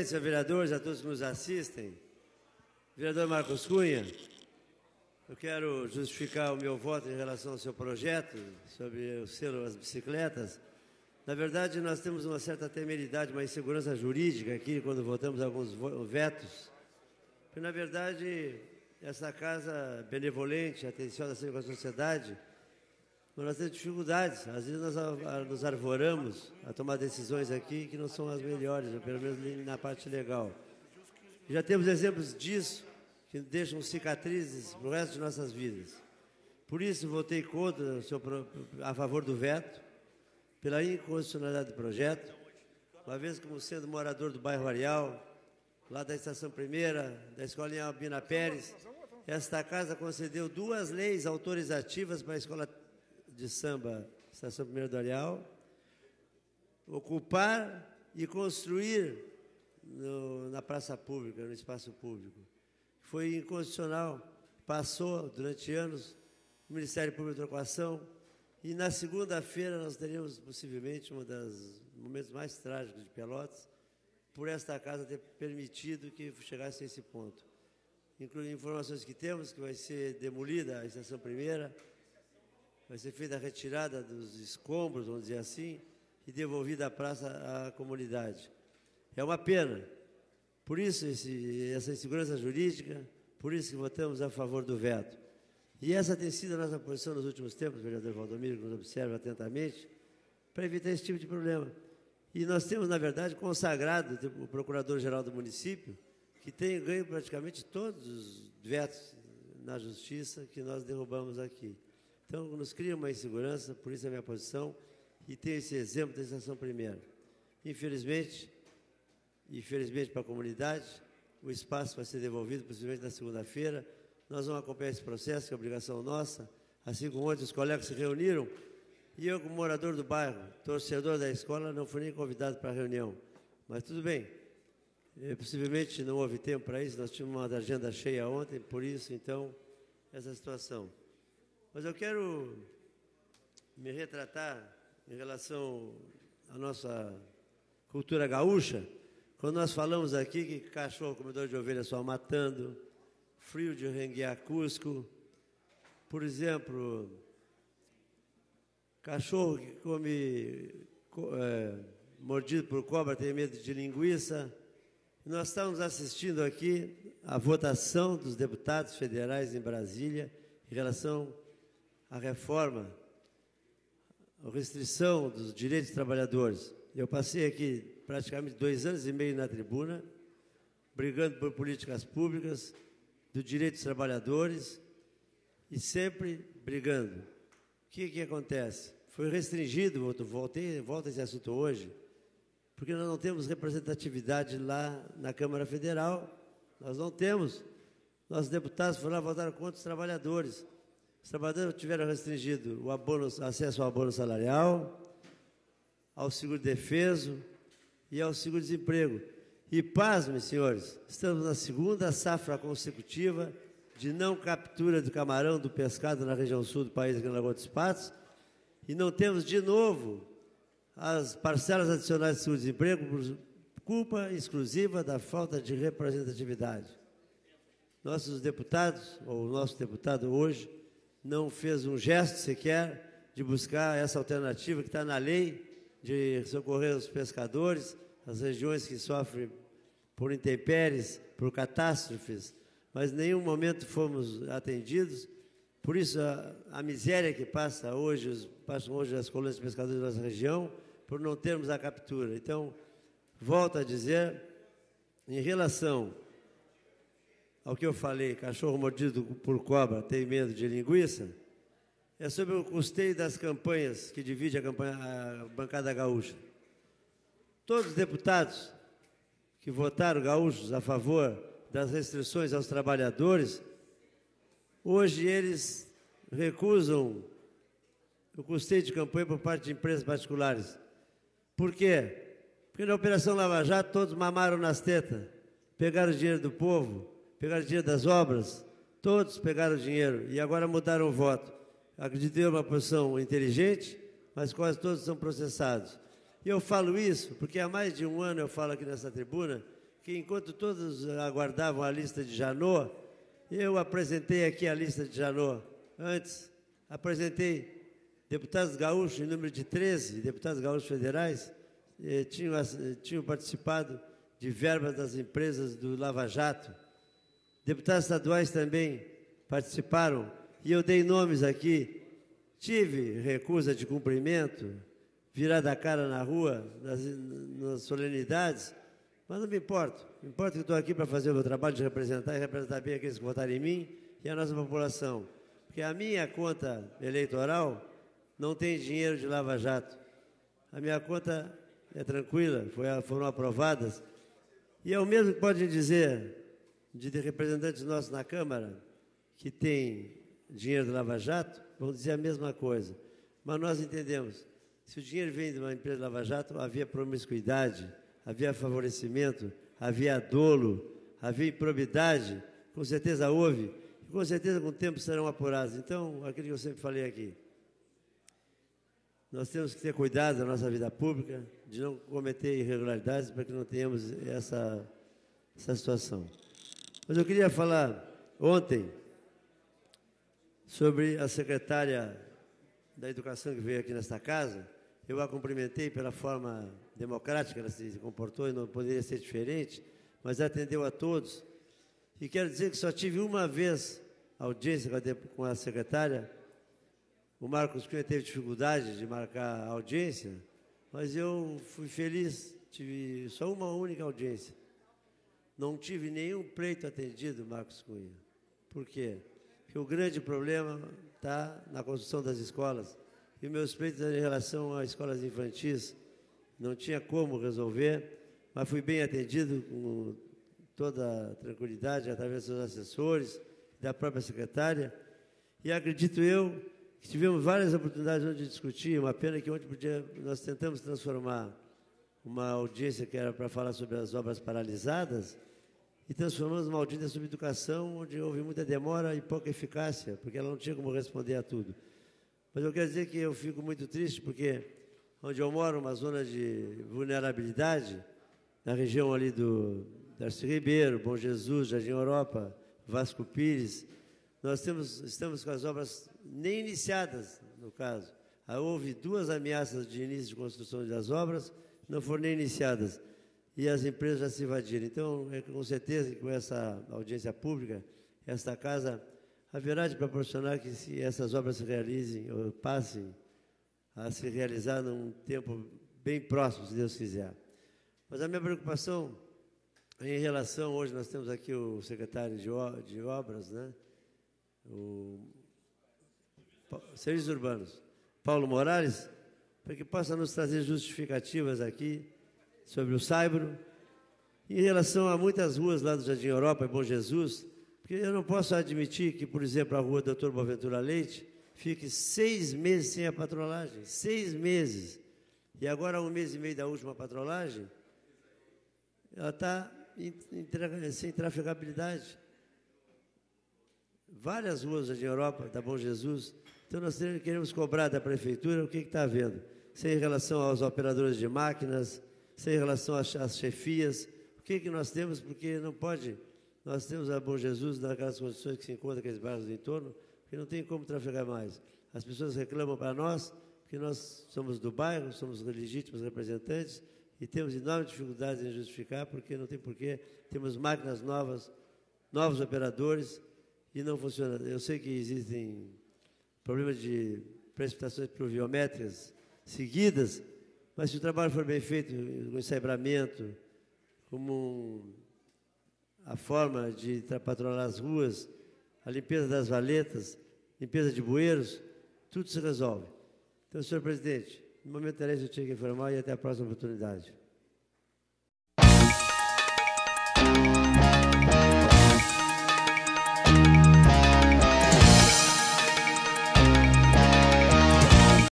senhor vereadores, a todos que nos assistem. Vereador Marcos Cunha, eu quero justificar o meu voto em relação ao seu projeto sobre o selo das bicicletas. Na verdade, nós temos uma certa temeridade, uma insegurança jurídica aqui, quando votamos alguns vetos. Porque, na verdade, essa casa benevolente, atenciosa com a sociedade, nós temos dificuldades. Às vezes nós nos arvoramos a tomar decisões aqui que não são as melhores, ou pelo menos na parte legal. Já temos exemplos disso, que deixam cicatrizes para o resto de nossas vidas. Por isso, votei contra, a favor do veto, pela inconstitucionalidade do projeto, uma vez como sendo morador do bairro Areal, lá da Estação Primeira, da Escolinha Albina Pérez, esta casa concedeu 2 leis autorizativas para a Escola de Samba Estação Primeira do Areal, ocupar e construir na praça pública, no espaço público. Foi inconstitucional, passou durante anos, o Ministério Público trocou ação, e na segunda-feira nós teremos possivelmente um dos momentos mais trágicos de Pelotas, por esta casa ter permitido que chegasse a esse ponto. Incluindo informações que temos, que vai ser demolida a Estação Primeira, vai ser feita a retirada dos escombros, vamos dizer assim, e devolvida a praça à comunidade. É uma pena. Por isso, essa insegurança jurídica, por isso que votamos a favor do veto. E essa tem sido a nossa posição nos últimos tempos, vereador Valdomiro, que nos observa atentamente, para evitar esse tipo de problema. E nós temos, na verdade, consagrado o procurador-geral do município, que tem ganho praticamente todos os vetos na justiça que nós derrubamos aqui. Então, nos cria uma insegurança, por isso é a minha posição, e tem esse exemplo da Estação Primeira. Infelizmente para a comunidade, o espaço vai ser devolvido, possivelmente na segunda-feira. Nós vamos acompanhar esse processo, que é obrigação nossa, assim como ontem os colegas se reuniram, e eu, como morador do bairro, torcedor da escola, não fui nem convidado para a reunião. Mas tudo bem, possivelmente não houve tempo para isso, nós tínhamos uma agenda cheia ontem, por isso, então, essa situação. Mas eu quero me retratar em relação à nossa cultura gaúcha, quando nós falamos aqui que cachorro comedor de ovelha só matando, frio de renguear Cusco, por exemplo, cachorro que come mordido por cobra tem medo de linguiça. Nós estamos assistindo aqui à votação dos deputados federais em Brasília em relação à reforma, a restrição dos direitos dos trabalhadores. Eu passei aqui praticamente 2 anos e meio na tribuna, brigando por políticas públicas, do direito dos trabalhadores, e sempre brigando. O que acontece? Foi restringido, volto a esse assunto hoje, porque nós não temos representatividade lá na Câmara Federal, nós não temos. Nossos deputados foram lá votar contra os trabalhadores. Os trabalhadores tiveram restringido o acesso ao abono salarial, ao seguro-defeso e ao seguro-desemprego. E, pasmem, senhores, estamos na 2ª safra consecutiva de não captura do camarão, do pescado na região sul do país, aqui na Lagoa dos Patos, e não temos, de novo, as parcelas adicionais de seguro-desemprego por culpa exclusiva da falta de representatividade. Nossos deputados, ou o nosso deputado hoje, não fez um gesto sequer de buscar essa alternativa que está na lei de socorrer os pescadores, as regiões que sofrem por intempéries, por catástrofes, mas em nenhum momento fomos atendidos. Por isso, a miséria que passam hoje as colônias de pescadores da nossa região, por não termos a captura. Então, volto a dizer, em relação ao que eu falei, cachorro mordido por cobra tem medo de linguiça, é sobre o custeio das campanhas que divide a bancada gaúcha. Todos os deputados que votaram gaúchos a favor das restrições aos trabalhadores, hoje eles recusam o custeio de campanha por parte de empresas particulares. Por quê? Porque na Operação Lava Jato todos mamaram nas tetas, pegaram o dinheiro do povo, pegaram o dinheiro das obras, todos pegaram o dinheiro e agora mudaram o voto. Acredito eu uma posição inteligente, mas quase todos são processados. E eu falo isso porque há mais de um ano eu falo aqui nessa tribuna porque enquanto todos aguardavam a lista de Janot, eu apresentei aqui a lista de Janot. Antes, apresentei deputados gaúchos, em número de 13, deputados gaúchos federais, tinham participado de verbas das empresas do Lava Jato. Deputados estaduais também participaram, e eu dei nomes aqui. Tive recusa de cumprimento, virada a cara na rua, nas solenidades, mas não me importo. Me importa que estou aqui para fazer o meu trabalho de representar e representar bem aqueles que votaram em mim e a nossa população. Porque a minha conta eleitoral não tem dinheiro de Lava Jato. A minha conta é tranquila, foram aprovadas. E é o mesmo que pode dizer de representantes nossos na Câmara, que tem dinheiro do Lava Jato, vão dizer a mesma coisa. Mas nós entendemos, se o dinheiro vem de uma empresa Lava Jato, havia promiscuidade, havia favorecimento, havia dolo, havia improbidade, com certeza houve, e com certeza com o tempo serão apurados. Então, aquilo que eu sempre falei aqui, nós temos que ter cuidado da nossa vida pública, de não cometer irregularidades, para que não tenhamos essa situação. Mas eu queria falar ontem sobre a secretária da Educação que veio aqui nesta casa. Eu a cumprimentei pela forma democrática que ela se comportou, e não poderia ser diferente, mas atendeu a todos. E quero dizer que só tive uma vez audiência com a secretária. O Marcos Cunha teve dificuldade de marcar a audiência, mas eu fui feliz, tive só uma única audiência. Não tive nenhum pleito atendido, Marcos Cunha. Por quê? Porque o grande problema está na construção das escolas. E meus pleitos eram em relação às escolas infantis. Não tinha como resolver, mas fui bem atendido com toda a tranquilidade, através dos assessores, da própria secretária. E acredito eu que tivemos várias oportunidades onde discutir. Uma pena que ontem nós tentamos transformar uma audiência que era para falar sobre as obras paralisadas, e transformamos uma audiência sobre educação, onde houve muita demora e pouca eficácia, porque ela não tinha como responder a tudo. Mas eu quero dizer que eu fico muito triste, porque onde eu moro, uma zona de vulnerabilidade, na região ali do Darcy Ribeiro, Bom Jesus, Jardim Europa, Vasco Pires, nós estamos com as obras nem iniciadas, no caso. Houve 2 ameaças de início de construção das obras, não foram nem iniciadas, e as empresas já se invadiram. Então, com certeza, com essa audiência pública, esta casa haverá de proporcionar que essas obras se realizem, ou passem a se realizar num tempo bem próximo, se Deus quiser. Mas a minha preocupação em relação, hoje nós temos aqui o secretário de obras, né? O Serviços Urbanos, Paulo Morales, para que possa nos trazer justificativas aqui sobre o Saibro, em relação a muitas ruas lá do Jardim Europa e Bom Jesus, porque eu não posso admitir que, por exemplo, a rua Dr. Boaventura Leite fique 6 meses sem a patrolagem, 6 meses. E agora, 1 mês e meio da última patrolagem, ela está sem trafegabilidade. Várias ruas do Jardim Europa, da Bom Jesus. Então, nós queremos cobrar da Prefeitura o que está havendo, sem relação aos operadores de máquinas, sem relação às chefias. O que nós temos? Porque não pode. Nós temos a Bom Jesus naquelas condições que se encontram aqueles bairros do entorno, porque não tem como trafegar mais. As pessoas reclamam para nós, porque nós somos do bairro, somos legítimos representantes e temos enormes dificuldades em justificar, porque não tem porquê. Temos máquinas novas, novos operadores e não funciona. Eu sei que existem problemas de precipitações pluviométricas seguidas, mas se o trabalho for bem feito, com ensabramento, como a forma de patrulhar as ruas, a limpeza das valetas, limpeza de bueiros, tudo se resolve. Então, senhor presidente, no momento era isso que eu tinha que informar e até a próxima oportunidade.